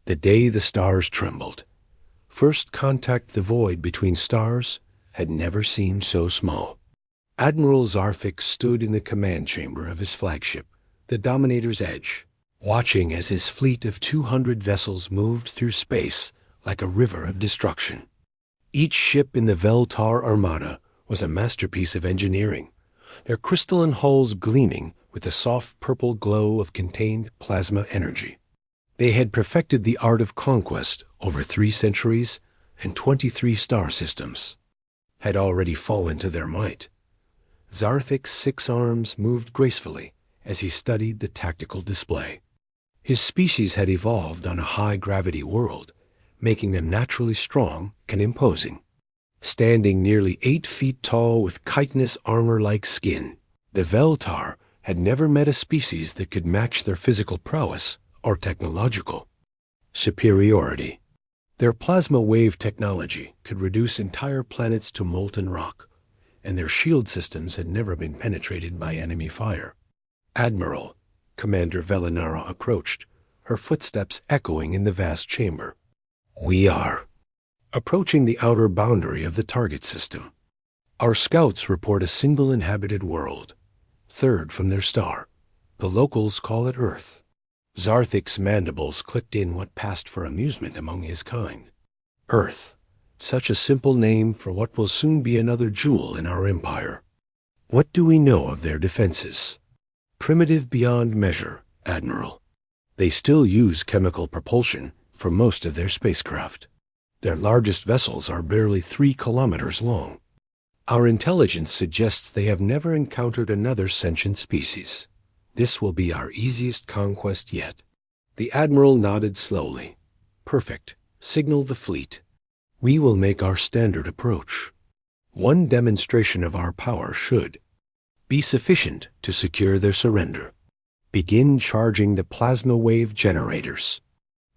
The day the stars trembled. First contact the void between stars had never seemed so small. Admiral Zarthik stood in the command chamber of his flagship, the Dominator's Edge, watching as his fleet of 200 vessels moved through space like a river of destruction. Each ship in the Veltar Armada was a masterpiece of engineering, their crystalline hulls gleaming with the soft purple glow of contained plasma energy. They had perfected the art of conquest over 3 centuries and 23 star systems, had already fallen to their might. Zarthik's 6 arms moved gracefully as he studied the tactical display. His species had evolved on a high-gravity world, making them naturally strong and imposing. Standing nearly 8 feet tall with chitinous armor-like skin, the Veltar had never met a species that could match their physical prowess or technological superiority. Their plasma wave technology could reduce entire planets to molten rock, and their shield systems had never been penetrated by enemy fire. Admiral, Commander Velinara approached, her footsteps echoing in the vast chamber. We are approaching the outer boundary of the target system. Our scouts report a single inhabited world, third from their star. The locals call it Earth. Zarthik's mandibles clicked in what passed for amusement among his kind. Earth, such a simple name for what will soon be another jewel in our empire. What do we know of their defenses? Primitive beyond measure, Admiral. They still use chemical propulsion for most of their spacecraft. Their largest vessels are barely 3 kilometers long. Our intelligence suggests they have never encountered another sentient species. This will be our easiest conquest yet. The Admiral nodded slowly. Perfect. Signal the fleet. We will make our standard approach. One demonstration of our power should be sufficient to secure their surrender. Begin charging the plasma wave generators.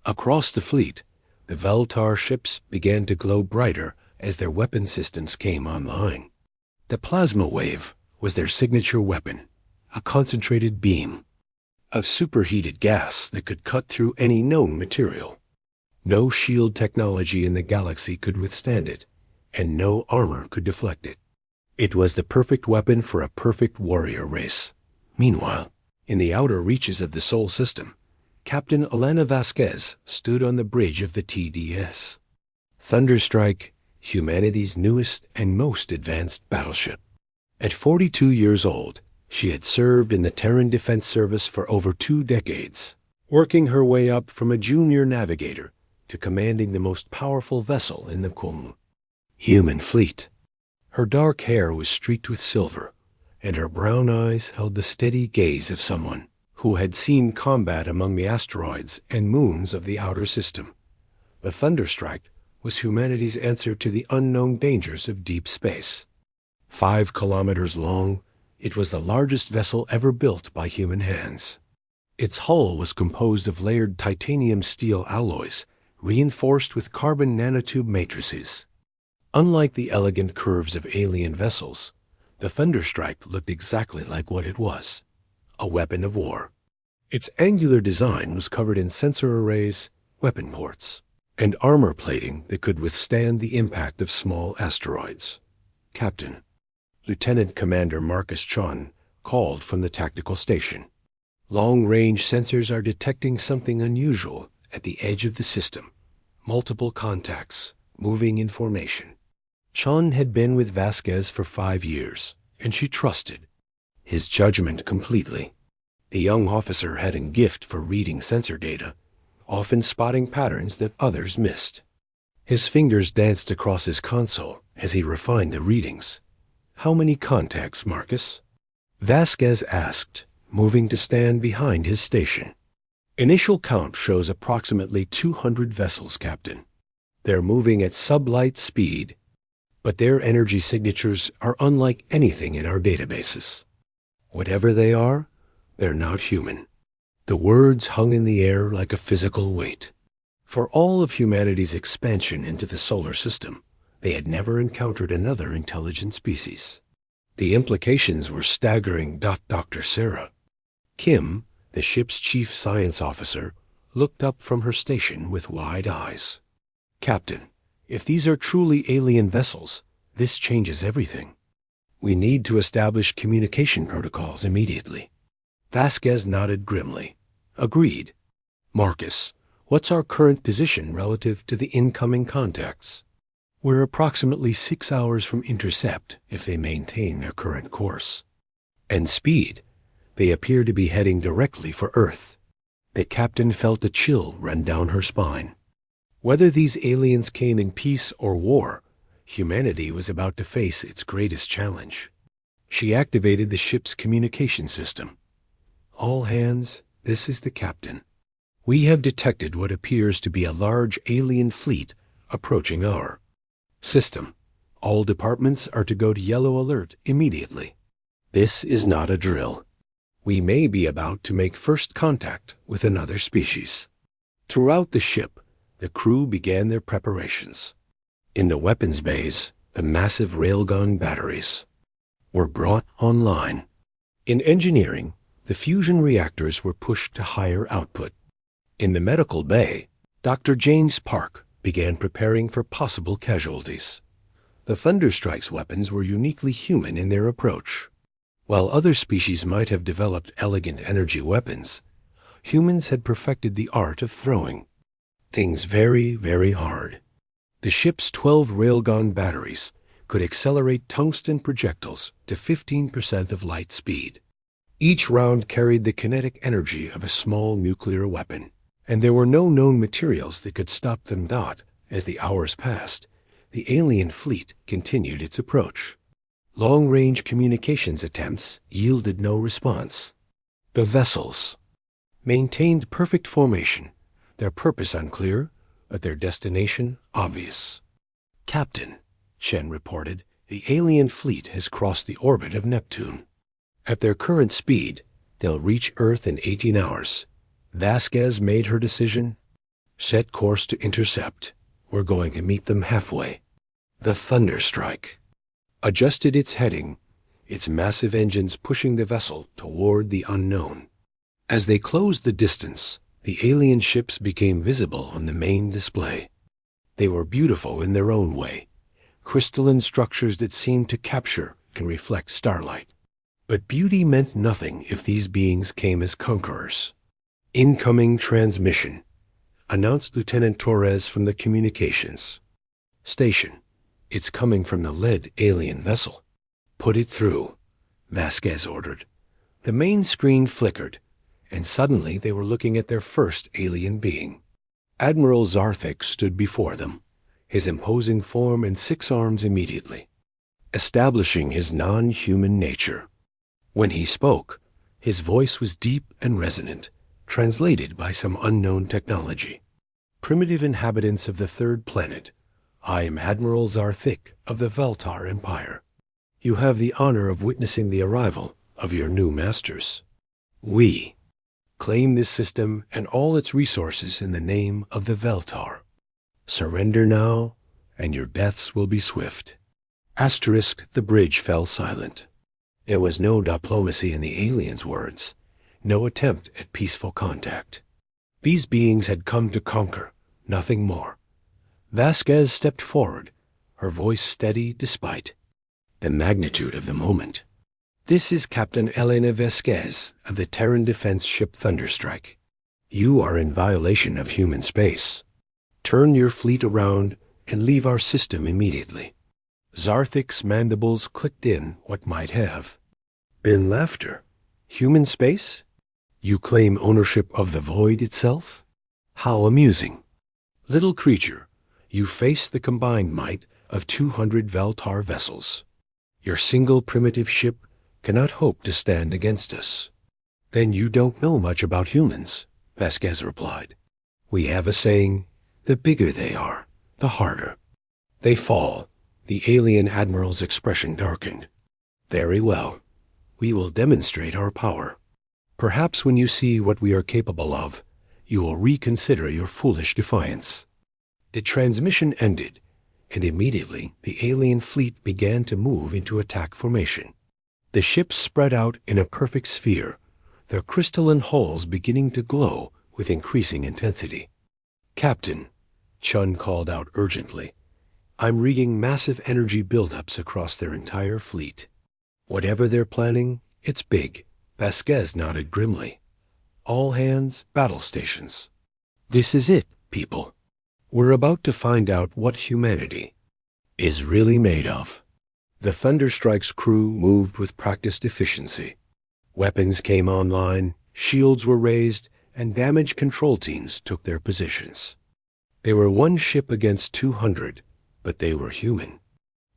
Across the fleet, the Veltar ships began to glow brighter as their weapon systems came online. The plasma wave was their signature weapon, a concentrated beam of superheated gas that could cut through any known material. No shield technology in the galaxy could withstand it, and no armor could deflect it. It was the perfect weapon for a perfect warrior race. Meanwhile, in the outer reaches of the Sol system, Captain Elena Vasquez stood on the bridge of the TDS. Thunderstrike, humanity's newest and most advanced battleship. At 42 years old, she had served in the Terran Defense Service for over 2 decades, working her way up from a junior navigator to commanding the most powerful vessel in the human fleet. Her dark hair was streaked with silver, and her brown eyes held the steady gaze of someone who had seen combat among the asteroids and moons of the outer system. The Thunderstrike was humanity's answer to the unknown dangers of deep space. 5 kilometers long, it was the largest vessel ever built by human hands. Its hull was composed of layered titanium steel alloys, reinforced with carbon nanotube matrices. Unlike the elegant curves of alien vessels, the Thunderstrike looked exactly like what it was, a weapon of war. Its angular design was covered in sensor arrays, weapon ports, and armor plating that could withstand the impact of small asteroids. Captain, Lieutenant Commander Marcus Chon called from the tactical station. Long-range sensors are detecting something unusual at the edge of the system. Multiple contacts, moving in formation. Chon had been with Vasquez for 5 years, and she trusted his judgment completely. The young officer had a gift for reading sensor data, often spotting patterns that others missed. His fingers danced across his console as he refined the readings. How many contacts, Marcus? Vasquez asked, moving to stand behind his station. Initial count shows approximately 200 vessels, Captain. They're moving at sublight speed, but their energy signatures are unlike anything in our databases. Whatever they are, they're not human. The words hung in the air like a physical weight. For all of humanity's expansion into the solar system, they had never encountered another intelligent species. The implications were staggering. Dr. Sarah Kim, the ship's chief science officer, looked up from her station with wide eyes. "Captain, if these are truly alien vessels, this changes everything. We need to establish communication protocols immediately." Vasquez nodded grimly. "Agreed. Marcus, what's our current position relative to the incoming contacts?" "We're approximately 6 hours from intercept if they maintain their current course." "And speed? They appear to be heading directly for Earth." The captain felt a chill run down her spine. Whether these aliens came in peace or war, humanity was about to face its greatest challenge. She activated the ship's communication system. "All hands, this is the captain. We have detected what appears to be a large alien fleet approaching our system. All departments are to go to yellow alert immediately. This is not a drill. We may be about to make first contact with another species." Throughout the ship, the crew began their preparations. In the weapons bays, the massive railgun batteries were brought online. In engineering, the fusion reactors were pushed to higher output. In the medical bay, Dr. James Park began preparing for possible casualties. The Thunderstrike's weapons were uniquely human in their approach. While other species might have developed elegant energy weapons, humans had perfected the art of throwing things very, very hard. The ship's 12 railgun batteries could accelerate tungsten projectiles to 15% of light speed. Each round carried the kinetic energy of a small nuclear weapon, and there were no known materials that could stop them. As the hours passed, the alien fleet continued its approach. Long-range communications attempts yielded no response. The vessels maintained perfect formation, their purpose unclear, but their destination obvious. "Captain," Shen reported, "the alien fleet has crossed the orbit of Neptune. At their current speed, they'll reach Earth in 18 hours. Vasquez made her decision. Set course to intercept. We're going to meet them halfway." The Thunderstrike adjusted its heading, its massive engines pushing the vessel toward the unknown. As they closed the distance, the alien ships became visible on the main display. They were beautiful in their own way, crystalline structures that seemed to capture and reflect starlight. But beauty meant nothing if these beings came as conquerors. "Incoming transmission," announced Lieutenant Torres from the communications station. "It's coming from the lead alien vessel." "Put it through," Vasquez ordered. The main screen flickered, and suddenly they were looking at their first alien being. Admiral Zarthik stood before them, his imposing form and 6 arms immediately establishing his non-human nature. When he spoke, his voice was deep and resonant, translated by some unknown technology. "Primitive inhabitants of the third planet, I am Admiral Zarthik of the Veltar Empire. You have the honor of witnessing the arrival of your new masters. We claim this system and all its resources in the name of the Veltar. Surrender now, and your deaths will be swift." The bridge fell silent. There was no diplomacy in the aliens' words, no attempt at peaceful contact. These beings had come to conquer, nothing more. Vasquez stepped forward, her voice steady despite the magnitude of the moment. "This is Captain Elena Vasquez of the Terran defense ship Thunderstrike. You are in violation of human space. Turn your fleet around and leave our system immediately." Zarthik's mandibles clicked in what might have been laughter. "Human space? You claim ownership of the void itself? How amusing. Little creature, you face the combined might of 200 Veltar vessels. Your single primitive ship cannot hope to stand against us." "Then you don't know much about humans," Vasquez replied. "We have a saying, the bigger they are, the harder they fall." The alien admiral's expression darkened. "Very well. We will demonstrate our power. Perhaps when you see what we are capable of, you will reconsider your foolish defiance." The transmission ended, and immediately the alien fleet began to move into attack formation. The ships spread out in a perfect sphere, their crystalline hulls beginning to glow with increasing intensity. "Captain," Chun called out urgently, "I'm reading massive energy buildups across their entire fleet. Whatever they're planning, it's big." Vasquez nodded grimly. "All hands, battle stations. This is it, people. We're about to find out what humanity is really made of." The Thunderstrike's crew moved with practiced efficiency. Weapons came online, shields were raised, and damage control teams took their positions. They were one ship against 200, but they were human.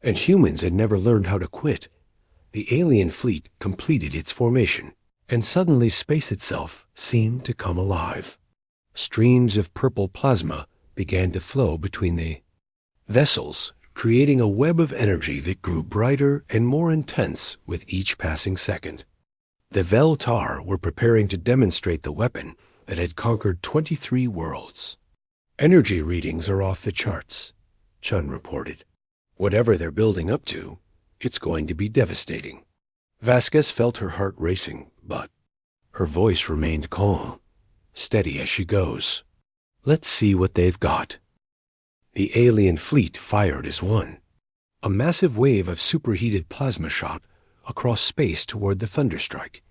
And humans had never learned how to quit. The alien fleet completed its formation, and suddenly space itself seemed to come alive. Streams of purple plasma began to flow between the vessels, creating a web of energy that grew brighter and more intense with each passing second. The Veltar were preparing to demonstrate the weapon that had conquered 23 worlds. "Energy readings are off the charts," Chun reported. "Whatever they're building up to, it's going to be devastating." Vasquez felt her heart racing, but her voice remained calm, steady as she goes. "Let's see what they've got." The alien fleet fired as one. A massive wave of superheated plasma shot across space toward the Thunderstrike,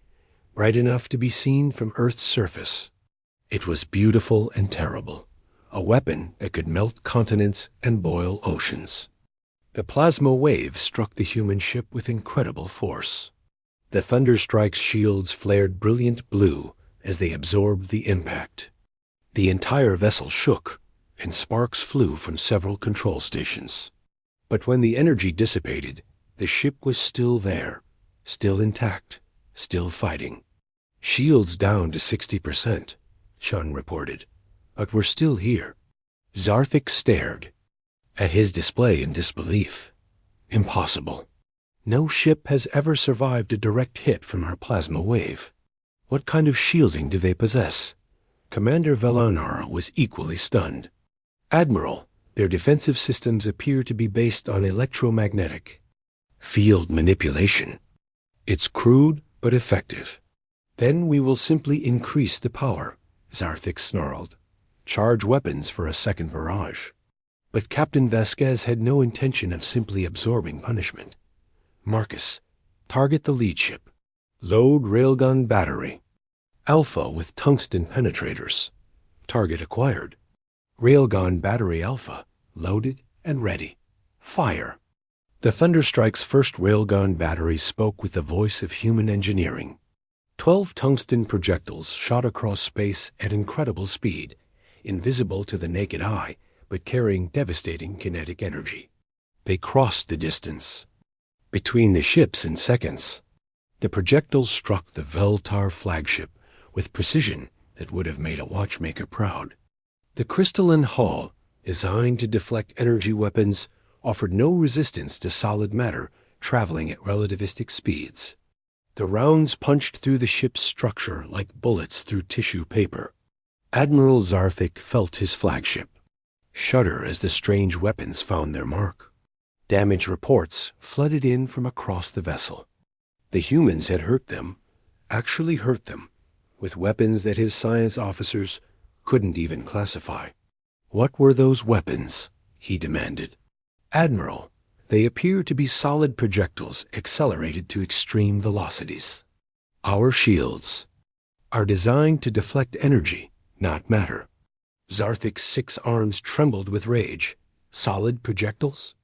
bright enough to be seen from Earth's surface. It was beautiful and terrible, a weapon that could melt continents and boil oceans. The plasma wave struck the human ship with incredible force. The Thunderstrike's shields flared brilliant blue as they absorbed the impact. The entire vessel shook, and sparks flew from several control stations. But when the energy dissipated, the ship was still there, still intact, still fighting. "Shields down to 60%, Chun reported. "But we're still here." Zarthik stared at his display in disbelief. "Impossible. No ship has ever survived a direct hit from our plasma wave. What kind of shielding do they possess?" Commander Velanar was equally stunned. "Admiral, their defensive systems appear to be based on electromagnetic field manipulation. It's crude but effective." "Then we will simply increase the power," Zarthik snarled. "Charge weapons for a second barrage." But Captain Vasquez had no intention of simply absorbing punishment. "Marcus, target the lead ship. Load railgun battery. Alpha with tungsten penetrators. Target acquired. Railgun battery Alpha, loaded and ready. Fire." The Thunderstrike's first railgun battery spoke with the voice of human engineering. 12 tungsten projectiles shot across space at incredible speed, invisible to the naked eye, but carrying devastating kinetic energy. They crossed the distance between the ships in seconds. The projectiles struck the Veltar flagship with precision that would have made a watchmaker proud. The crystalline hull, designed to deflect energy weapons, offered no resistance to solid matter traveling at relativistic speeds. The rounds punched through the ship's structure like bullets through tissue paper. Admiral Zarthik felt his flagship shudder as the strange weapons found their mark. Damage reports flooded in from across the vessel. The humans had hurt them, actually hurt them, with weapons that his science officers couldn't even classify. "What were those weapons?" he demanded. "Admiral, they appear to be solid projectiles accelerated to extreme velocities. Our shields are designed to deflect energy, not matter." Zarthik's 6 arms trembled with rage. "Solid projectiles?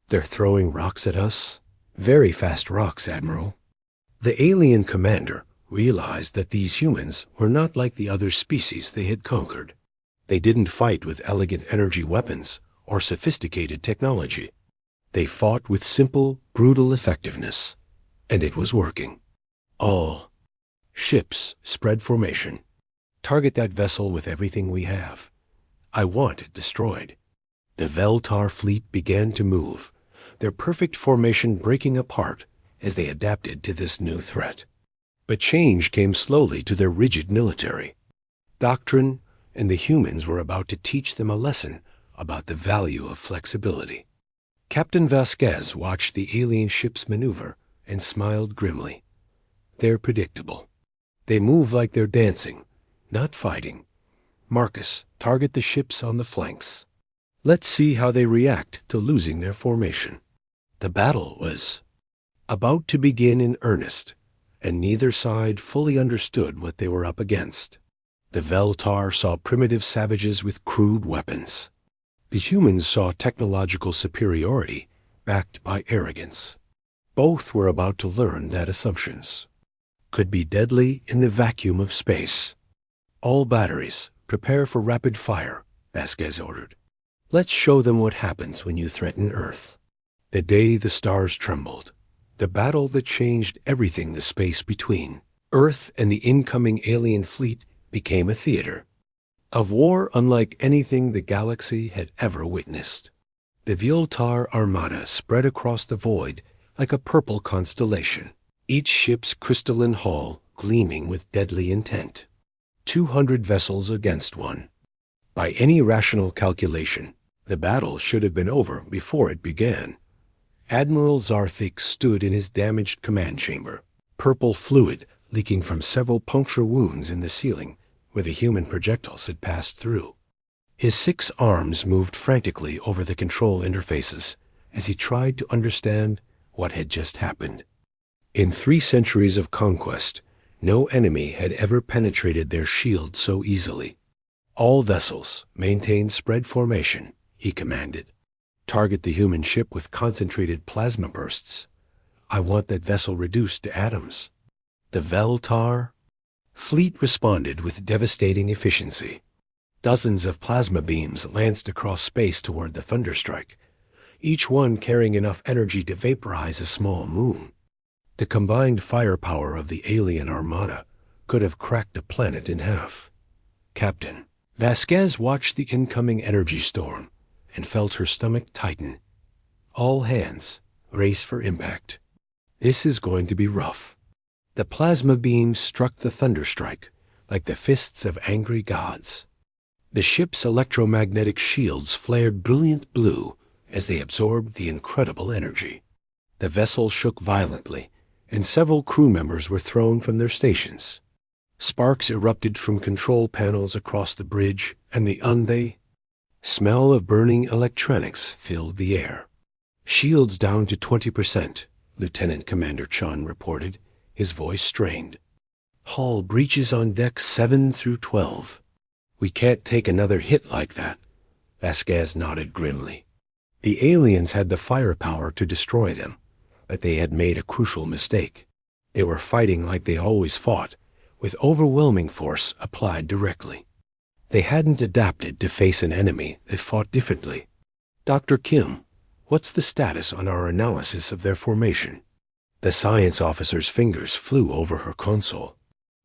They're throwing rocks at us? Very fast rocks, Admiral." The alien commander realized that these humans were not like the other species they had conquered. They didn't fight with elegant energy weapons or sophisticated technology. They fought with simple, brutal effectiveness, and it was working. "All ships, spread formation. Target that vessel with everything we have. I want it destroyed." The Veltar fleet began to move, their perfect formation breaking apart as they adapted to this new threat. But change came slowly to their rigid military. Doctrine and the humans were about to teach them a lesson about the value of flexibility. Captain Vasquez watched the alien ships maneuver and smiled grimly. "They're predictable. They move like they're dancing, not fighting, Marcus, target the ships on the flanks. Let's see how they react to losing their formation. The battle was about to begin in earnest, and neither side fully understood what they were up against. The Veltar saw primitive savages with crude weapons. The humans saw technological superiority backed by arrogance. Both were about to learn that assumptions could be deadly in the vacuum of space. All batteries, prepare for rapid fire, Vasquez ordered. Let's show them what happens when you threaten Earth. The day the stars trembled, the battle that changed everything, the space between Earth and the incoming alien fleet, became a theater of war unlike anything the galaxy had ever witnessed. The Veltar armada spread across the void like a purple constellation, each ship's crystalline hull gleaming with deadly intent. 200 vessels against one. By any rational calculation, the battle should have been over before it began. Admiral Zarthik stood in his damaged command chamber, purple fluid leaking from several puncture wounds in the ceiling where the human projectiles had passed through. His 6 arms moved frantically over the control interfaces as he tried to understand what had just happened. In 3 centuries of conquest, no enemy had ever penetrated their shield so easily. All vessels maintain spread formation, he commanded. Target the human ship with concentrated plasma bursts. I want that vessel reduced to atoms. The Veltar fleet responded with devastating efficiency. Dozens of plasma beams lanced across space toward the thunderstrike, each one carrying enough energy to vaporize a small moon. The combined firepower of the alien armada could have cracked a planet in half. Captain, Vasquez watched the incoming energy storm and felt her stomach tighten. All hands, race for impact. This is going to be rough. The plasma beams struck the thunderstrike like the fists of angry gods. The ship's electromagnetic shields flared brilliant blue as they absorbed the incredible energy. The vessel shook violently, and several crew members were thrown from their stations. Sparks erupted from control panels across the bridge, and the smell of burning electronics filled the air. Shields down to 20%, Lieutenant Commander Chun reported, his voice strained. Hull breaches on decks 7 through 12. We can't take another hit like that. Vasquez nodded grimly. The aliens had the firepower to destroy them, but they had made a crucial mistake. They were fighting like they always fought, with overwhelming force applied directly. They hadn't adapted to face an enemy that fought differently. Dr. Kim, what's the status on our analysis of their formation? The science officer's fingers flew over her console.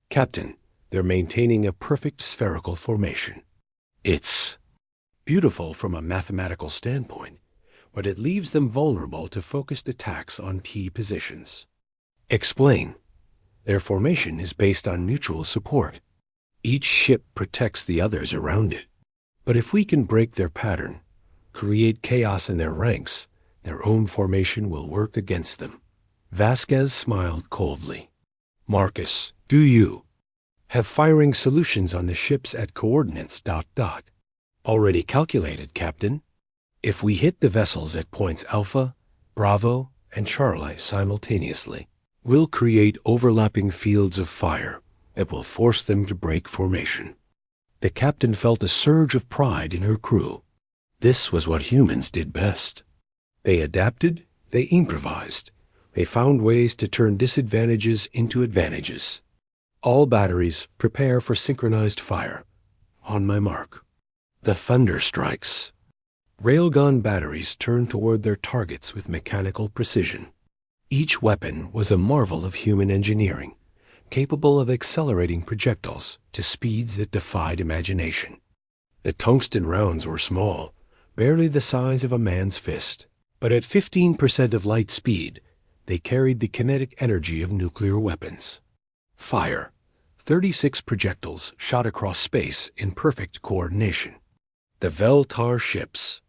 Captain, they're maintaining a perfect spherical formation. It's beautiful from a mathematical standpoint, but it leaves them vulnerable to focused attacks on key positions. Explain. Their formation is based on mutual support. Each ship protects the others around it. But if we can break their pattern, create chaos in their ranks, their own formation will work against them. Vasquez smiled coldly. Marcus, do you have firing solutions on the ships at coordinates ... Already calculated, Captain. If we hit the vessels at points Alpha, Bravo, and Charlie simultaneously, we'll create overlapping fields of fire that will force them to break formation. The captain felt a surge of pride in her crew. This was what humans did best. They adapted, they improvised, they found ways to turn disadvantages into advantages. All batteries prepare for synchronized fire. On my mark. The thunder strikes. Railgun batteries turned toward their targets with mechanical precision. Each weapon was a marvel of human engineering, capable of accelerating projectiles to speeds that defied imagination. The tungsten rounds were small, barely the size of a man's fist, but at 15% of light speed, they carried the kinetic energy of nuclear weapons. Fire. 36 projectiles shot across space in perfect coordination. The Veltar ships,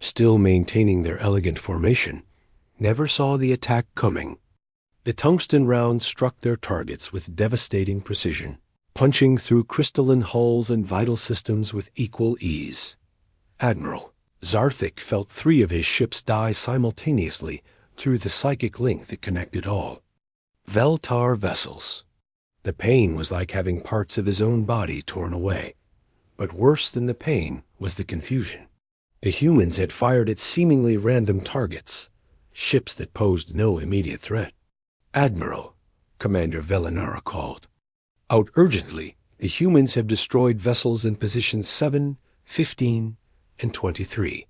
still maintaining their elegant formation, never saw the attack coming. The tungsten rounds struck their targets with devastating precision. punching through crystalline hulls and vital systems with equal ease. Admiral, Zarthik felt 3 of his ships die simultaneously through the psychic link that connected all. Veltar vessels. The pain was like having parts of his own body torn away. But worse than the pain was the confusion. The humans had fired at seemingly random targets, ships that posed no immediate threat. Admiral, Commander Velinara called. Out urgently, the humans have destroyed vessels in positions 7, 15, and 23.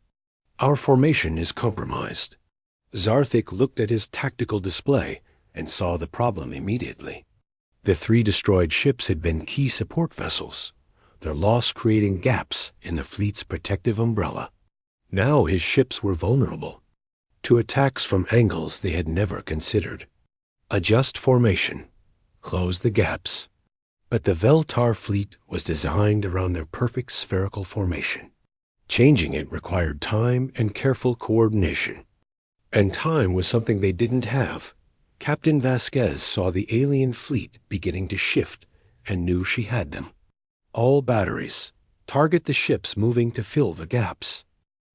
Our formation is compromised. Zarthik looked at his tactical display and saw the problem immediately. The 3 destroyed ships had been key support vessels, their loss creating gaps in the fleet's protective umbrella. Now his ships were vulnerable to attacks from angles they had never considered. Adjust formation. Close the gaps. But the Veltar fleet was designed around their perfect spherical formation. Changing it required time and careful coordination. And time was something they didn't have. Captain Vasquez saw the alien fleet beginning to shift and knew she had them. All batteries. Target the ships moving to fill the gaps.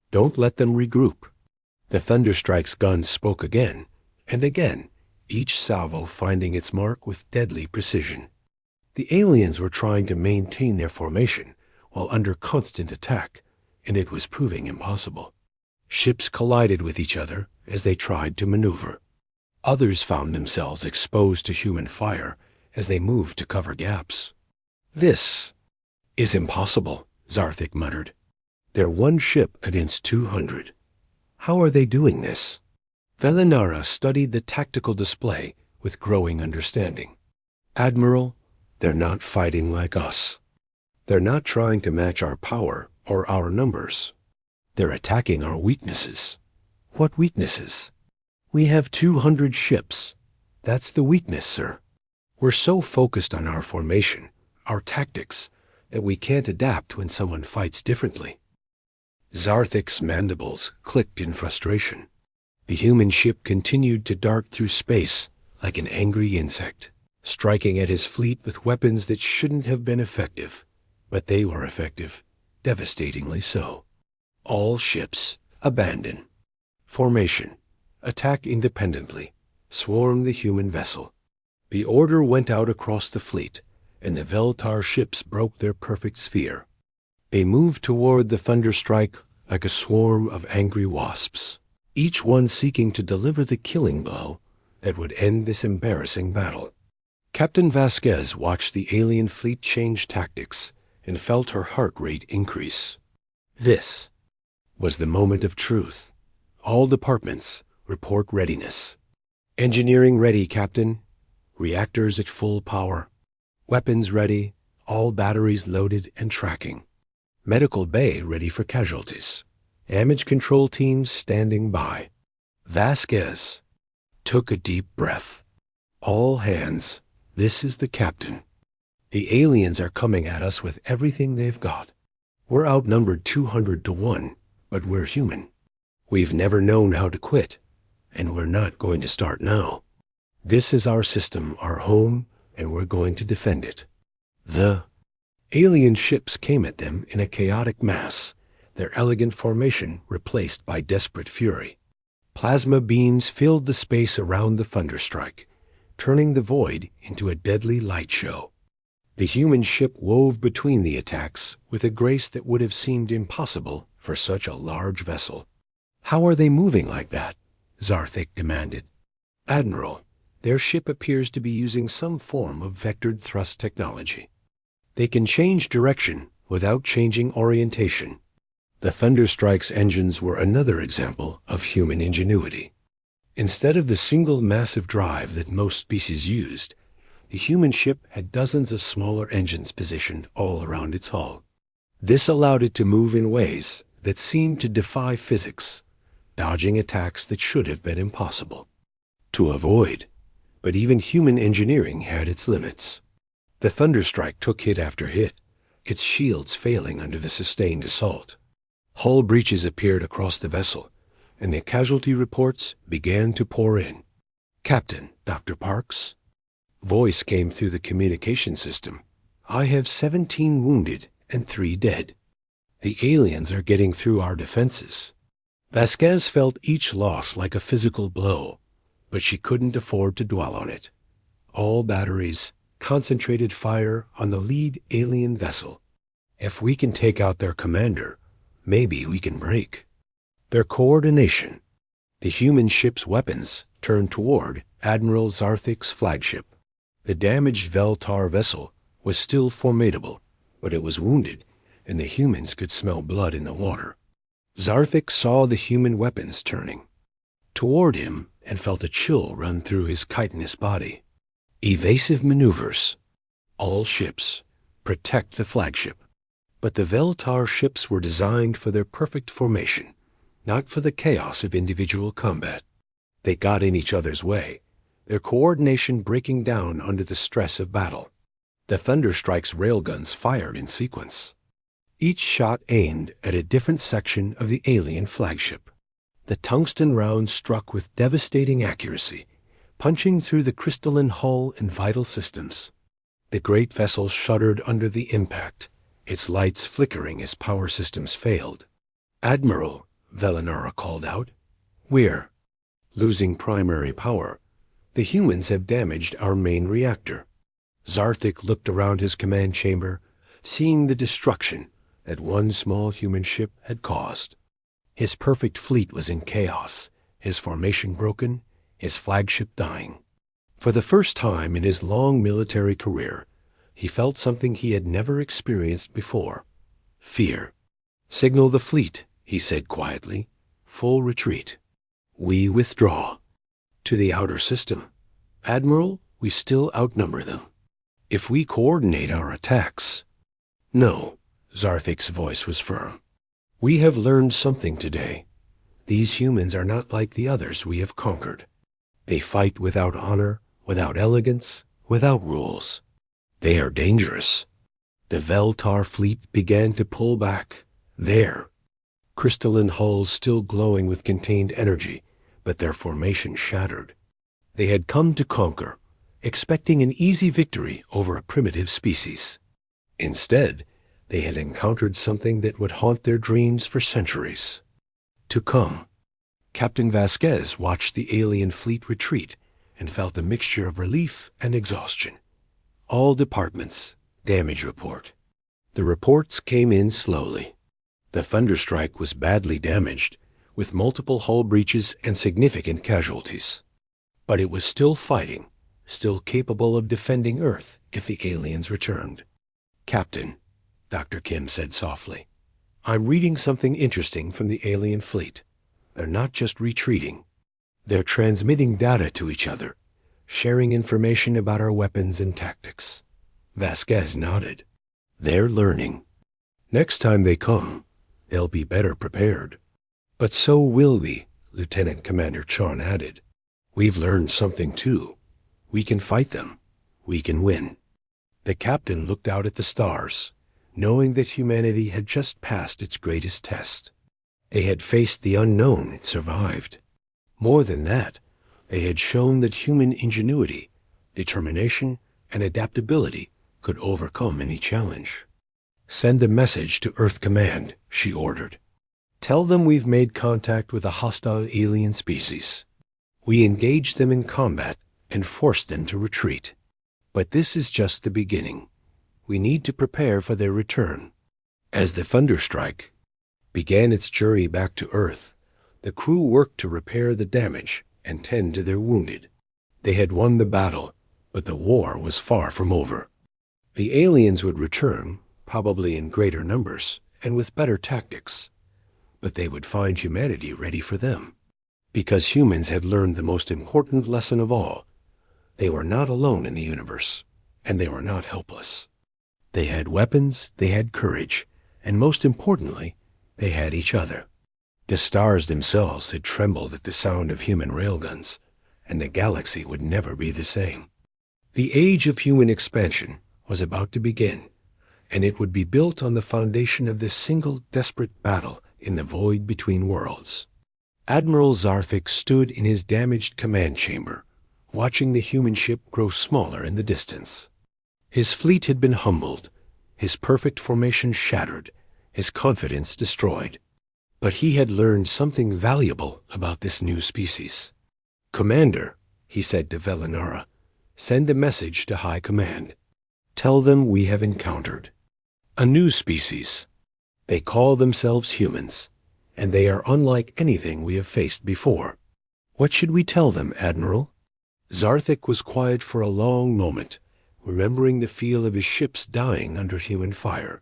Don't let them regroup. The Thunderstrike's guns spoke again and again, each salvo finding its mark with deadly precision. The aliens were trying to maintain their formation while under constant attack, and it was proving impossible. Ships collided with each other as they tried to maneuver. Others found themselves exposed to human fire as they moved to cover gaps. This is impossible, Zarthik muttered. They're 1 ship against 200. How are they doing this? Velinara studied the tactical display with growing understanding. Admiral, they're not fighting like us. They're not trying to match our power or our numbers. They're attacking our weaknesses. What weaknesses? We have 200 ships. That's the weakness, sir. We're so focused on our formation, our tactics, that we can't adapt when someone fights differently. Zarthik's mandibles clicked in frustration. The human ship continued to dart through space like an angry insect, striking at his fleet with weapons that shouldn't have been effective, but they were effective, devastatingly so. All ships, abandon. Formation, attack independently, swarm the human vessel. The order went out across the fleet, and the Veltar ships broke their perfect sphere. They moved toward the Thunderstrike like a swarm of angry wasps, each one seeking to deliver the killing blow that would end this embarrassing battle. Captain Vasquez watched the alien fleet change tactics and felt her heart rate increase. This was the moment of truth. All departments, report readiness. Engineering ready, Captain. Reactors at full power. Weapons ready, all batteries loaded and tracking. Medical bay ready for casualties. Damage control teams standing by. Vasquez took a deep breath. All hands, this is the captain. The aliens are coming at us with everything they've got. We're outnumbered 200 to 1, but we're human. We've never known how to quit, and we're not going to start now. This is our system, our home, and we're going to defend it. The alien ships came at them in a chaotic mass, their elegant formation replaced by desperate fury. Plasma beams filled the space around the Thunderstrike, turning the void into a deadly light show. The human ship wove between the attacks with a grace that would have seemed impossible for such a large vessel. How are they moving like that? Zarthik demanded. Admiral, their ship appears to be using some form of vectored thrust technology. They can change direction without changing orientation. The Thunderstrike's engines were another example of human ingenuity. Instead of the single massive drive that most species used, the human ship had dozens of smaller engines positioned all around its hull. This allowed it to move in ways that seemed to defy physics, dodging attacks that should have been impossible to avoid. But even human engineering had its limits. The Thunderstrike took hit after hit, its shields failing under the sustained assault. Hull breaches appeared across the vessel, and the casualty reports began to pour in. Captain, Dr. Parks? Voice came through the communication system. I have 17 wounded and 3 dead. The aliens are getting through our defenses." Vasquez felt each loss like a physical blow, but she couldn't afford to dwell on it. All batteries, concentrated fire on the lead alien vessel. If we can take out their commander, maybe we can break. Their coordination. The human ship's weapons turned toward Admiral Zarthik's flagship. The damaged Veltar vessel was still formidable, but it was wounded, and the humans could smell blood in the water. Zarthik saw the human weapons turning toward him and felt a chill run through his chitinous body. Evasive maneuvers. All ships protect the flagship. But the Veltar ships were designed for their perfect formation, not for the chaos of individual combat. They got in each other's way, their coordination breaking down under the stress of battle. The Thunderstrike's railguns fired in sequence, each shot aimed at a different section of the alien flagship. The tungsten rounds struck with devastating accuracy, punching through the crystalline hull and vital systems. The great vessel shuddered under the impact, its lights flickering as power systems failed. "Admiral," Velinara called out, "we're losing primary power. The humans have damaged our main reactor." Zarthik looked around his command chamber, seeing the destruction that one small human ship had caused. His perfect fleet was in chaos, his formation broken, his flagship dying. For the first time in his long military career, he felt something he had never experienced before: fear. "Signal the fleet," he said quietly. "Full retreat. We withdraw. To the outer system. Admiral, we still outnumber them. If we coordinate our attacks—" "No," Zarthik's voice was firm. "We have learned something today. These humans are not like the others we have conquered. They fight without honor, without elegance, without rules. They are dangerous." The Veltar fleet began to pull back. There. Crystalline hulls still glowing with contained energy, but their formation shattered. They had come to conquer, expecting an easy victory over a primitive species. Instead, they had encountered something that would haunt their dreams for centuries to come. Captain Vasquez watched the alien fleet retreat and felt a mixture of relief and exhaustion. "All departments, damage report." The reports came in slowly. The Thunderstrike was badly damaged, with multiple hull breaches and significant casualties. But it was still fighting, still capable of defending Earth if the aliens returned. "Captain," Dr. Kim said softly, "I'm reading something interesting from the alien fleet. They're not just retreating. They're transmitting data to each other, sharing information about our weapons and tactics." Vasquez nodded. "They're learning. Next time they come, they'll be better prepared." "But so will we," Lieutenant Commander Chon added. "We've learned something too. We can fight them. We can win." The captain looked out at the stars, knowing that humanity had just passed its greatest test. They had faced the unknown and survived. More than that, they had shown that human ingenuity, determination, and adaptability could overcome any challenge. "Send a message to Earth Command," she ordered. "Tell them we've made contact with a hostile alien species. We engaged them in combat and forced them to retreat. But this is just the beginning. We need to prepare for their return." As the Thunderstrike began its journey back to Earth, the crew worked to repair the damage and tend to their wounded. They had won the battle, but the war was far from over. The aliens would return, probably in greater numbers and with better tactics. But they would find humanity ready for them. Because humans had learned the most important lesson of all. They were not alone in the universe, and they were not helpless. They had weapons, they had courage, and most importantly, they had each other. The stars themselves had trembled at the sound of human railguns, and the galaxy would never be the same. The age of human expansion was about to begin, and it would be built on the foundation of this single desperate battle in the void between worlds. Admiral Zarthik stood in his damaged command chamber, watching the human ship grow smaller in the distance. His fleet had been humbled, his perfect formation shattered, his confidence destroyed. But he had learned something valuable about this new species. "Commander," he said to Velinara, "send a message to High Command. Tell them we have encountered a new species. They call themselves humans, and they are unlike anything we have faced before." "What should we tell them, Admiral?" Zarthik was quiet for a long moment, remembering the feel of his ships dying under human fire.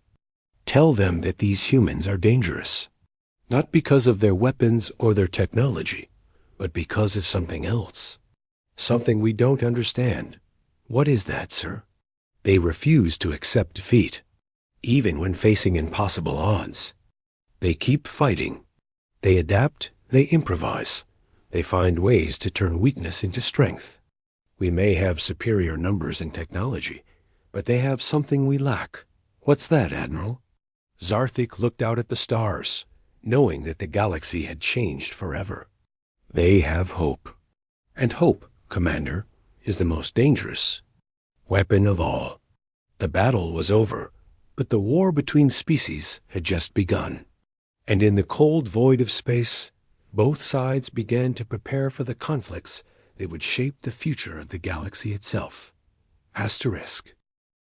"Tell them that these humans are dangerous, not because of their weapons or their technology, but because of something else. Something we don't understand." "What is that, sir?" "They refuse to accept defeat, even when facing impossible odds. They keep fighting. They adapt, they improvise. They find ways to turn weakness into strength. We may have superior numbers and technology, but they have something we lack." "What's that, Admiral?" Zarthik looked out at the stars, knowing that the galaxy had changed forever. "They have hope. And hope, Commander, is the most dangerous weapon of all." The battle was over, but the war between species had just begun. And in the cold void of space, both sides began to prepare for the conflicts that would shape the future of the galaxy itself. Asterisk.